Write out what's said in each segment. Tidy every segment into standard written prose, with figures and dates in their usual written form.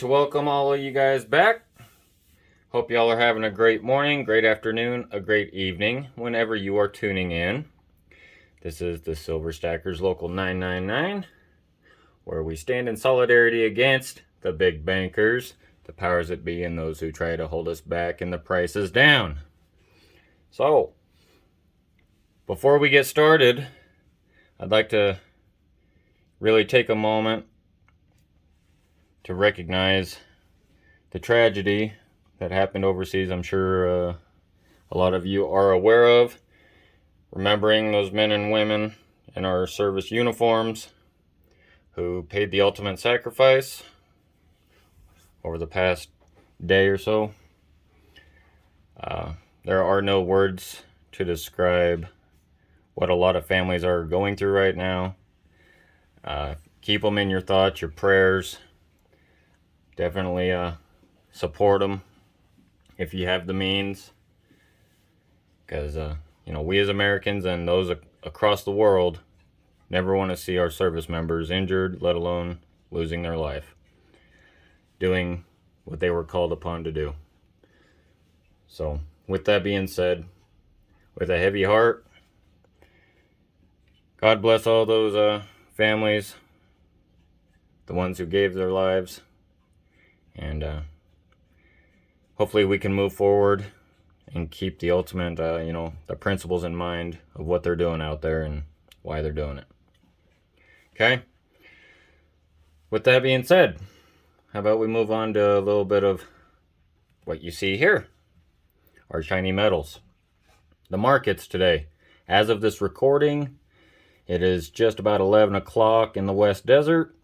to welcome all of you guys back. Hope y'all are having a great morning, great afternoon, a great evening, whenever you are tuning in. This is the Silver Stackers Local 999, where we stand in solidarity against the big bankers, the powers that be, and those who try to hold us back and the prices down. So, before we get started, I'd like to really take a moment to recognize the tragedy that happened overseas. I'm sure a lot of you are aware of, remembering those men and women in our service uniforms who paid the ultimate sacrifice over the past day or so. There are no words to describe what a lot of families are going through right now. Keep them in your thoughts, your prayers. Definitely support them if you have the means, because we as Americans and those across the world never want to see our service members injured, let alone losing their life doing what they were called upon to do. So with that being said, with a heavy heart, God bless all those families, the ones who gave their lives, and hopefully we can move forward and keep the ultimate, the principles in mind of what they're doing out there and why they're doing it. Okay? With that being said, how about we move on to a little bit of what you see here, our shiny metals. The markets today, as of this recording, it is just about 11 o'clock in the West Desert.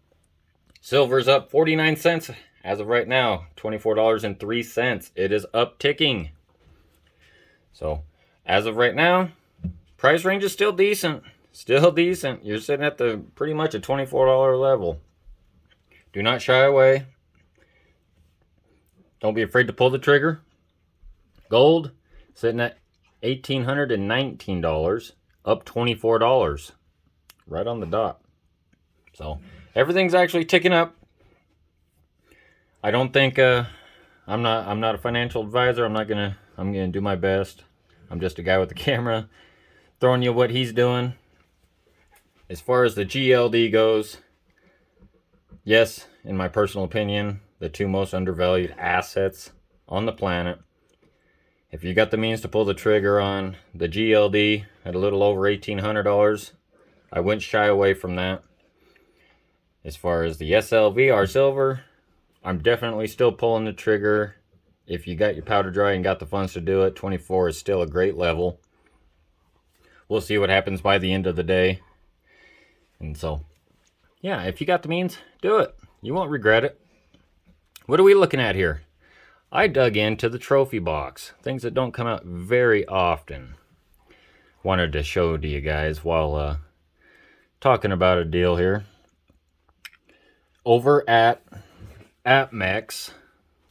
Silver's up 49 cents. As of right now, $24.03. It is upticking. So, as of right now, price range is still decent. Still decent. You're sitting at the pretty much a $24 level. Do not shy away. Don't be afraid to pull the trigger. Gold sitting at $1,819, up $24. Right on the dot. So, everything's actually ticking up. I don't think I'm not a financial advisor. I'm gonna do my best. I'm just a guy with a camera throwing you what he's doing. As far as the GLD goes, yes, in my personal opinion, the two most undervalued assets on the planet. If you got the means to pull the trigger on the GLD at a little over $1,800, I wouldn't shy away from that. As far as the SLV, our silver, I'm definitely still pulling the trigger. If you got your powder dry and got the funds to do it, 24 is still a great level. We'll see what happens by the end of the day. And so, yeah, if you got the means, do it. You won't regret it. What are we looking at here? I dug into the trophy box. Things that don't come out very often. Wanted to show to you guys while talking about a deal here. Over at APMEX,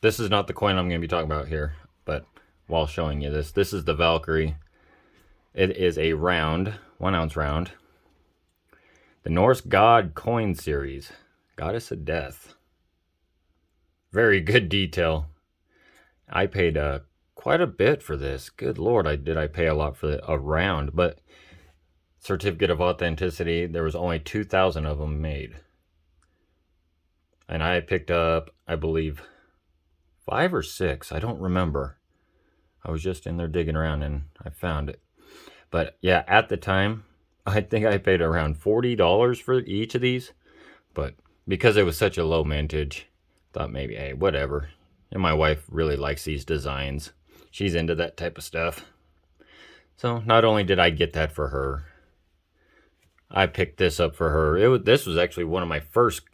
this is not the coin I'm going to be talking about here, but while showing you this is the Valkyrie. It is a round, 1 ounce round. The Norse God coin series, Goddess of Death. Very good detail. I paid quite a bit for this. Good Lord, did I pay a lot for a round, but certificate of authenticity, there was only 2,000 of them made. And I picked up, I believe, 5 or 6. I don't remember. I was just in there digging around and I found it. But yeah, at the time, I think I paid around $40 for each of these. But because it was such a low mintage, thought maybe, hey, whatever. And my wife really likes these designs. She's into that type of stuff. So not only did I get that for her, I picked this up for her. This was actually one of my first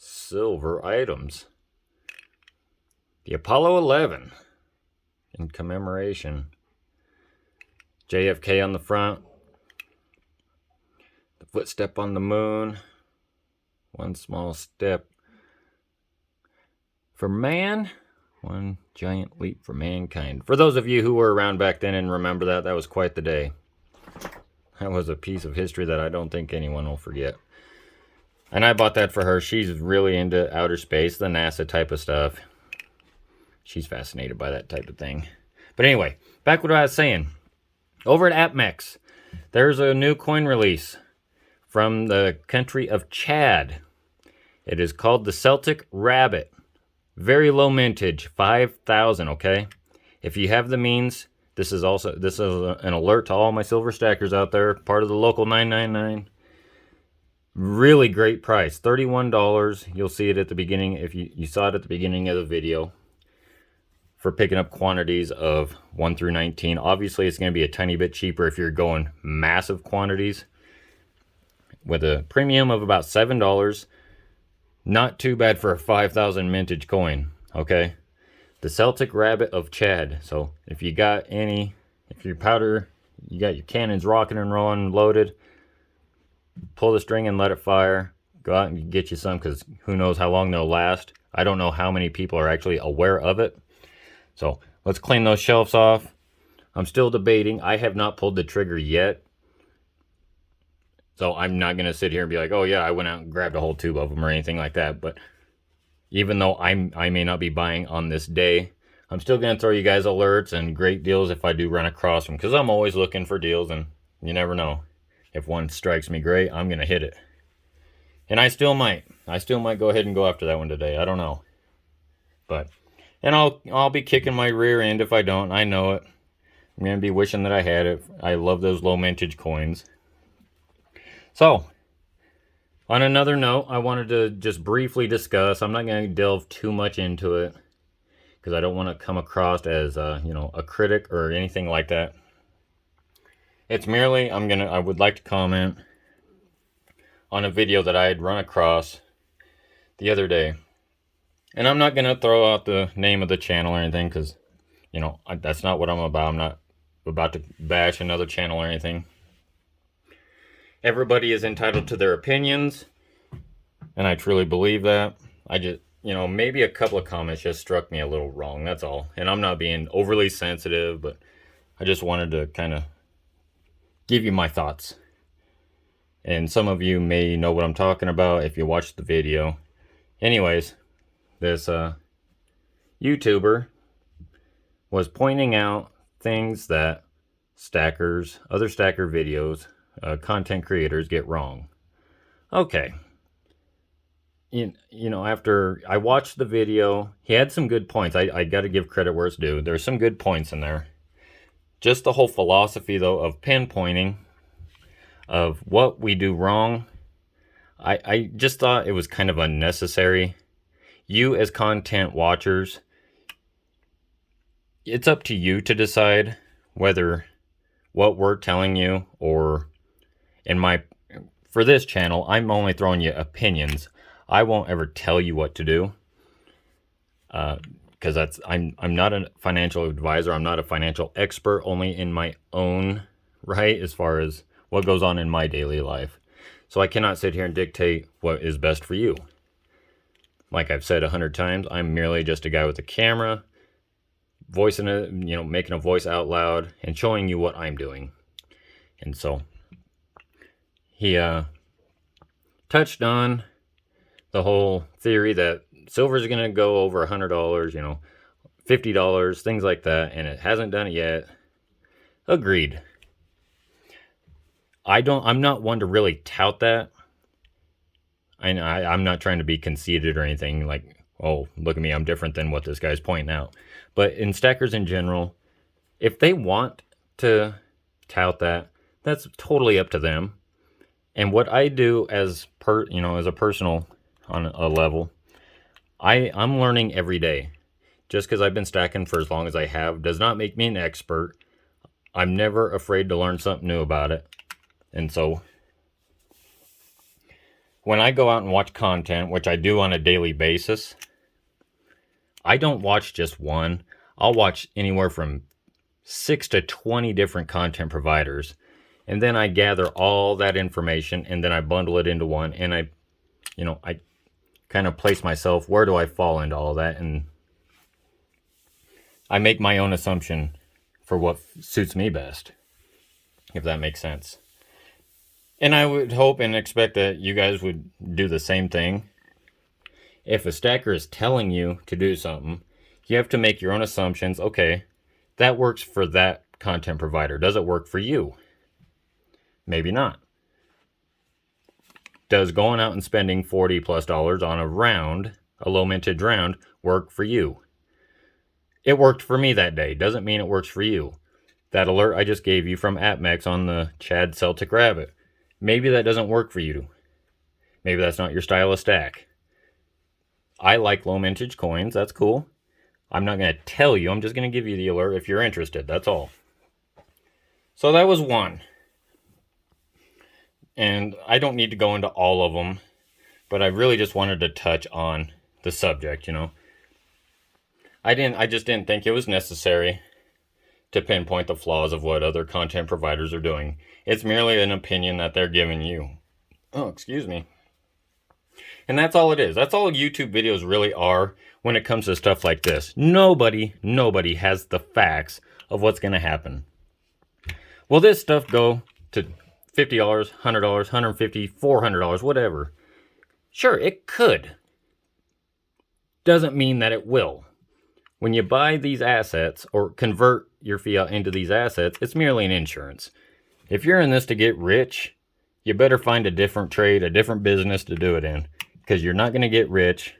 silver items. The Apollo 11 in commemoration. JFK on the front. The footstep on the moon. One small step for man. One giant leap for mankind. For those of you who were around back then and remember that was quite the day. That was a piece of history that I don't think anyone will forget. And I bought that for her. She's really into outer space, the NASA type of stuff. She's fascinated by that type of thing. But anyway, back what I was saying. Over at AppMex, there's a new coin release from the country of Chad. It is called the Celtic Rabbit. Very low mintage, 5,000, okay? If you have the means, this is an alert to all my silver stackers out there, part of the local 999. Really great price, $31. You'll see it at the beginning, if you saw it at the beginning of the video, for picking up quantities of 1 through 19. Obviously, it's going to be a tiny bit cheaper if you're going massive quantities. With a premium of about $7. Not too bad for a 5,000 mintage coin, okay? The Celtic Rabbit of Chad. So if you got if your powder, you got your cannons rocking and rolling, loaded, pull the string and let it fire. Go out and get you some, because who knows how long they'll last. I don't know how many people are actually aware of it. So let's clean those shelves off. I'm still debating. I have not pulled the trigger yet. So I'm not going to sit here and be like, oh yeah, I went out and grabbed a whole tube of them or anything like that. But even though I may not be buying on this day, I'm still going to throw you guys alerts and great deals if I do run across them. Because I'm always looking for deals, and you never know. If one strikes me great, I'm going to hit it. And I still might. I still might go ahead and go after that one today. I don't know. And I'll be kicking my rear end if I don't. I know it. I'm going to be wishing that I had it. I love those low mintage coins. So, on another note, I wanted to just briefly discuss. I'm not going to delve too much into it, because I don't want to come across as a critic or anything like that. It's merely I would like to comment on a video that I had run across the other day. And I'm not going to throw out the name of the channel or anything, because that's not what I'm about. I'm not about to bash another channel or anything. Everybody is entitled to their opinions, and I truly believe that. I just, maybe a couple of comments just struck me a little wrong, that's all. And I'm not being overly sensitive, but I just wanted to kind of give you my thoughts. And some of you may know what I'm talking about if you watched the video. Anyways, this YouTuber was pointing out things that other stacker videos, content creators get wrong. Okay. After I watched the video, he had some good points. I got to give credit where it's due. There's some good points in there. Just the whole philosophy, though, of pinpointing of what we do wrong, I just thought it was kind of unnecessary. You as content watchers, it's up to you to decide whether what we're telling you, or for this channel, I'm only throwing you opinions. I won't ever tell you what to do, because I'm not a financial advisor. I'm not a financial expert, only in my own right, as far as what goes on in my daily life. So I cannot sit here and dictate what is best for you. Like I've said 100 times, I'm merely just a guy with a camera, voicing it, making a voice out loud and showing you what I'm doing. And so he touched on the whole theory that silver is going to go over $100, $50, things like that, and it hasn't done it yet. Agreed. I'm not one to really tout that. I'm not trying to be conceited or anything like, oh, look at me, I'm different than what this guy's pointing out. But in stackers in general, if they want to tout that, that's totally up to them. And what I do as a personal on a level, I'm learning every day. Just because I've been stacking for as long as I have does not make me an expert. I'm never afraid to learn something new about it. And so when I go out and watch content, which I do on a daily basis, I don't watch just one. I'll watch anywhere from 6 to 20 different content providers. And then I gather all that information, and then I bundle it into one, and I kind of place myself, where do I fall into all that? And I make my own assumption for what suits me best, if that makes sense. And I would hope and expect that you guys would do the same thing. If a stacker is telling you to do something, you have to make your own assumptions. Okay, that works for that content provider. Does it work for you? Maybe not. Does going out and spending $40+ on a round, a low mintage round, work for you? It worked for me that day. Doesn't mean it works for you. That alert I just gave you from AppMex on the Chad Celtic Rabbit, maybe that doesn't work for you. Maybe that's not your style of stack. I like low mintage coins. That's cool. I'm not going to tell you. I'm just going to give you the alert if you're interested. That's all. So that was one. And I don't need to go into all of them, but I really just wanted to touch on the subject, you know. I just didn't think it was necessary to pinpoint the flaws of what other content providers are doing. It's merely an opinion that they're giving you. Oh, excuse me. And that's all it is. That's all YouTube videos really are when it comes to stuff like this. Nobody has the facts of what's going to happen. Will this stuff go to $50, $100, $150, $400, whatever? Sure, it could. Doesn't mean that it will. When you buy these assets or convert your fiat into these assets, it's merely an insurance. If you're in this to get rich, you better find a different trade, a different business to do it in, because you're not going to get rich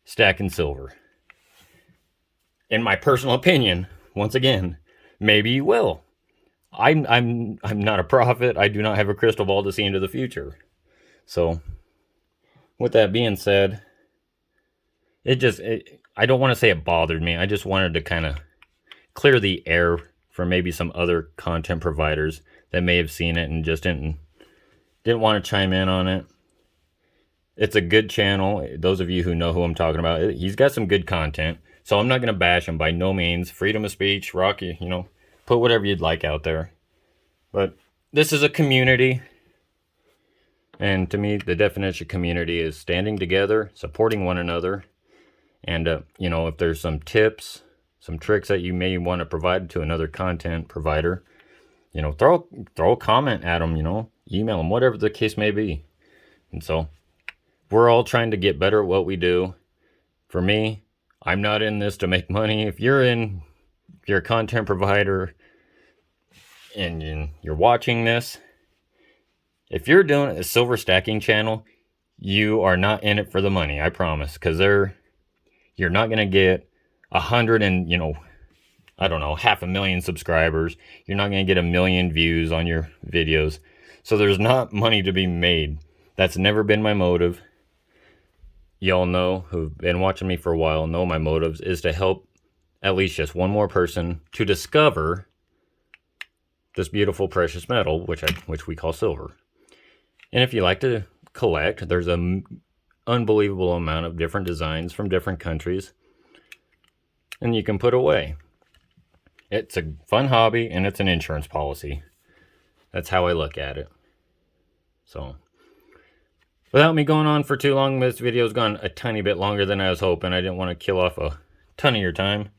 stacking silver. In my personal opinion, once again, maybe you will. I'm not a prophet. I do not have a crystal ball to see into the future. So, with that being said, I don't want to say it bothered me. I just wanted to kind of clear the air for maybe some other content providers that may have seen it and just didn't want to chime in on it. It's a good channel. Those of you who know who I'm talking about, he's got some good content. So I'm not going to bash him by no means. Freedom of speech, Rocky, you know, put whatever you'd like out there. But this is a community. And to me, the definition of community is standing together, supporting one another. And, you know, if there's some tips, some tricks that you may want to provide to another content provider, you know, throw a comment at them, you know, email them, whatever the case may be. And so we're all trying to get better at what we do. For me, I'm not in this to make money. If you're a content provider and you're watching this, if you're doing a silver stacking channel, you are not in it for the money, I promise. Because you're not going to get 100 and, you know, I don't know, 500,000 subscribers. You're not going to get 1 million views on your videos. So there's not money to be made. That's never been my motive. Y'all know, who've been watching me for a while, know my motives is to help at least just one more person to discover this beautiful precious metal, which we call silver. And if you like to collect, there's an unbelievable amount of different designs from different countries, and you can put away. It's a fun hobby, and it's an insurance policy. That's how I look at it. So, without me going on for too long, this video's gone a tiny bit longer than I was hoping. I didn't want to kill off a ton of your time.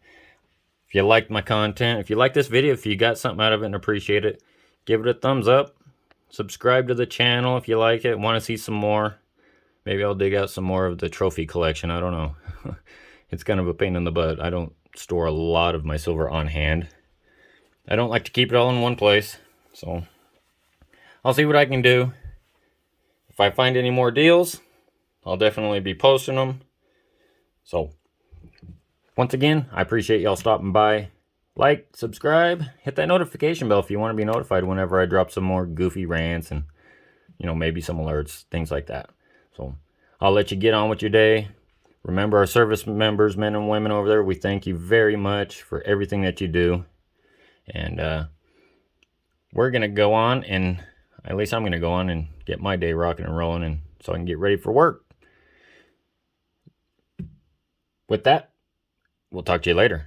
If you liked my content, if you like this video, if you got something out of it and appreciate it, give it a thumbs up. Subscribe to the channel if you like it, want to see some more. Maybe I'll dig out some more of the trophy collection. I don't know. It's kind of a pain in the butt. I don't store a lot of my silver on hand. I don't like to keep it all in one place. So I'll see what I can do. If I find any more deals, I'll definitely be posting them. So once again, I appreciate y'all stopping by. Like, subscribe, hit that notification bell if you want to be notified whenever I drop some more goofy rants and, you know, maybe some alerts, things like that. So I'll let you get on with your day. Remember our service members, men and women over there, we thank you very much for everything that you do. And we're going to go on, and at least I'm going to go on and get my day rocking and rolling, and so I can get ready for work. With that, we'll talk to you later.